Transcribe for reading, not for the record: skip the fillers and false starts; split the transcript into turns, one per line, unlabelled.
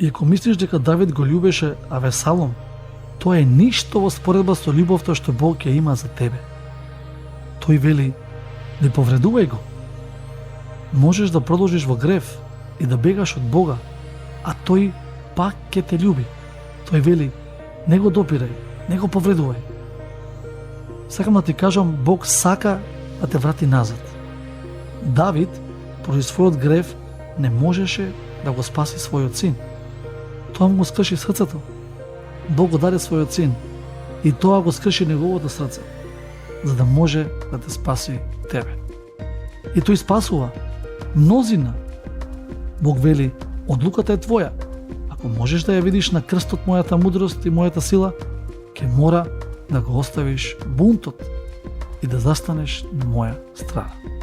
И ако мислиш дека Давид го љубеше Авесалом, тоа е ништо во споредба со љубовта што Бог ја има за тебе. Тој вели, не повредувај го. Можеш да продолжиш во грев и да бегаш од Бога, а тој пак ќе те љуби. Тој вели, не го допирај, не го повредувај. Сакам да ти кажам, Бог сака да те врати назад. Давид, поради својот грев, не можеше да го спаси својот син. Тоа му го скрши срцето. Бог го даде својот син и тоа го скрши неговото срце, за да може да те спаси тебе. И тој спасува мнозина. Бог вели, одлуката е твоја. Ако можеш да ја видиш на крстот мојата мудрост и мојата сила, ќе мора да го оставиш бунтот и да застанеш на моја страна.